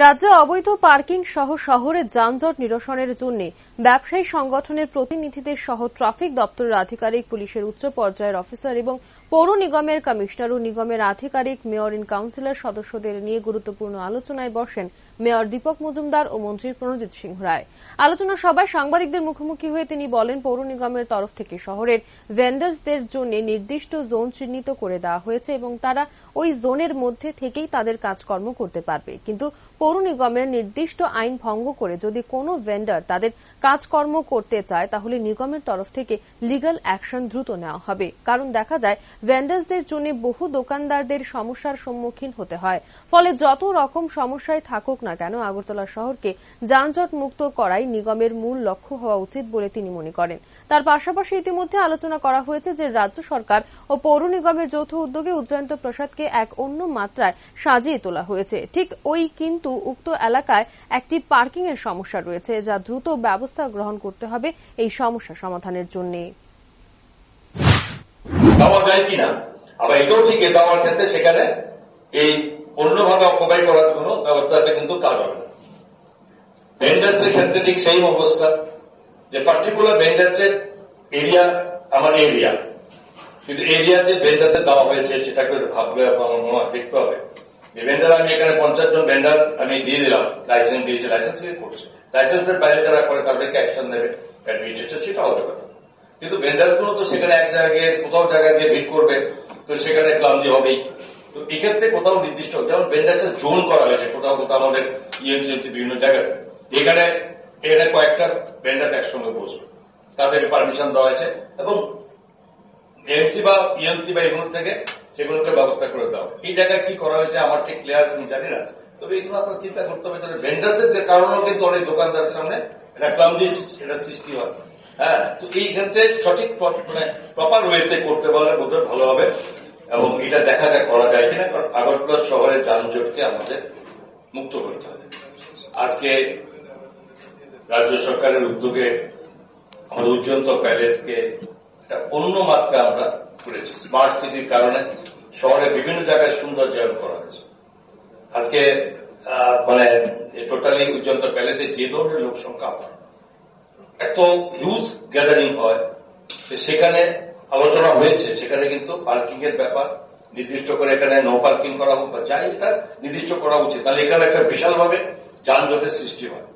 রাজ্যে অবৈধ পার্কিং সহ শহরে যানজট নিরসনের জন্য ব্যবসায়ী সংগঠনের প্রতিনিধিদের সহ ট্রাফিক দপ্তরের আধিকারিক, পুলিশের উচ্চ পর্যায়ের অফিসার এবং পৌর নিগমের কমিশনার ও নিগমের আধিকারিক, মেয়র ইন কাউন্সিলর সদস্যদের নিয়ে গুরুত্বপূর্ণ আলোচনায় বসেন মেয়র দীপক মজুমদার ও মন্ত্রী প্রণজিৎ সিংহ রায়। আলোচনা সভায় সাংবাদিকদের মুখোমুখি হয়ে তিনি বলেন, পৌর নিগমের তরফ থেকে শহরের ভেন্ডার্সদের জন্য নির্দিষ্ট জোন চিহ্নিত করে দেওয়া হয়েছে এবং তারা ওই জোনের মধ্যে থেকেই তাদের কাজকর্ম করতে পারবে। কিন্তু পৌর নিগমের নির্দিষ্ট আইন ভঙ্গ করে যদি কোনো ভেন্ডার তাদের কাজকর্ম করতে চায় তাহলে নিগমের তরফ থেকে লিগ্যাল অ্যাকশন দ্রুত নেওয়া হবে। কারণ দেখা যায় ভেন্ডার্সদের জন্য বহু দোকানদারদের সমস্যার সম্মুখীন হতে হয়। ফলে যত রকম সমস্যায় থাকুক না কেন আগরতলা শহরকে যানজট মুক্ত করাই নিগমের মূল লক্ষ্য হওয়া উচিত বলে তিনি মনে করেন। তার পাশাপাশি ইতিমধ্যে আলোচনা করা হয়েছে যে রাজ্য সরকার ও পৌর নিগমের যৌথ উদ্যোগে উজ্জয়ন্ত প্রসাদকে এক অন্য মাত্রায় সাজিয়ে তোলা হয়েছে। ঠিক কিন্তু উক্ত এলাকায় একটি পার্কিং এর সমস্যা রয়েছে, যা দ্রুত ব্যবস্থা গ্রহণ করতে হবে এই সমস্যা সমাধানের জন্য। দেওয়া যায় কিনা, আবার এটাও ঠিক দেওয়ার ক্ষেত্রে সেখানে এই অন্যভাবে অকুপাই করার জন্য ব্যবস্থাটা কিন্তু কাজ হবে না। ভেন্ডার্স এর ক্ষেত্রে ঠিক সেই অবস্থা যে পার্টিকুলার ভেন্ডার্স এর এরিয়া আমার এরিয়া, কিন্তু এরিয়াতে ভেন্ডার্স দেওয়া হয়েছে সেটাকে ভাববে আমার মনে হয় দেখতে হবে। যে ভেন্ডার আমি এখানে 50 জন ভেন্ডার আমি দিয়ে দিলাম, লাইসেন্স দিয়েছে, লাইসেন্স করছে, লাইসেন্সের বাইরে যারা করে তাদেরকে অ্যাকশন নেবে অ্যাডমিনিস্ট্রেশন, সেটা হতে পারে। কিন্তু ভেন্ডার গুলো তো সেখানে এক জায়গায় কোথাও জায়গায় গিয়ে ভিড় করবে, তো সেখানে ক্লান্তি হবেই। তো এক্ষেত্রে কোথাও নির্দিষ্ট যেমন ভেন্ডার্সের জোন করা হয়েছে কোথাও কোথাও আমাদের ইএমসি বিভিন্ন জায়গায়, এখানে কয়েকটা ভেন্ডার একসঙ্গে বসবে, তাদের পারমিশন দেওয়া হয়েছে এবং এমসি বা ইএমসি বা এগুলো থেকে সেগুলোকে ব্যবস্থা করে দেওয়া। এই জায়গায় কি করা হয়েছে আমার ঠিক ক্লিয়ার আমি জানি না, তবে এগুলো আপনার চিন্তা করতে হবে। তাহলে ভেন্ডার্সের যে কারণেও কিন্তু অনেক দোকানদারের সামনে এটা ক্লান্তি এটা সৃষ্টি হয়। হ্যাঁ, তো এই ক্ষেত্রে সঠিক প্রপার ওয়েতে করতে পারলে বোধহয় ভালো হবে এবং এটা দেখা যায় করা যায় কিনা। কারণ আগরতলা শহরের যানজটকে আমাদের মুক্ত করতে হবে। আজকে রাজ্য সরকারের উদ্যোগে আমাদের উজ্জয়ন্ত প্যালেসকে একটা অন্য মাত্রা আমরা করেছি। স্মার্ট সিটির কারণে শহরের বিভিন্ন জায়গায় সৌন্দর্যায়ন করা হয়েছে। আজকে টোটালি উজ্জয়ন্ত প্যালেসে যে ধরনের লোক সংখ্যা হয়, এত হিউজ গ্যাদারিং হয়, সেখানে আলোচনা হয়েছে সেখানে কিন্তু পার্কিং এর ব্যাপার নির্দিষ্ট করে এখানে নো পার্কিং করা হোক বা যাই, এটা নির্দিষ্ট করা উচিত, তাহলে এখানে একটা বিশালভাবে যানজটের সৃষ্টি হয়।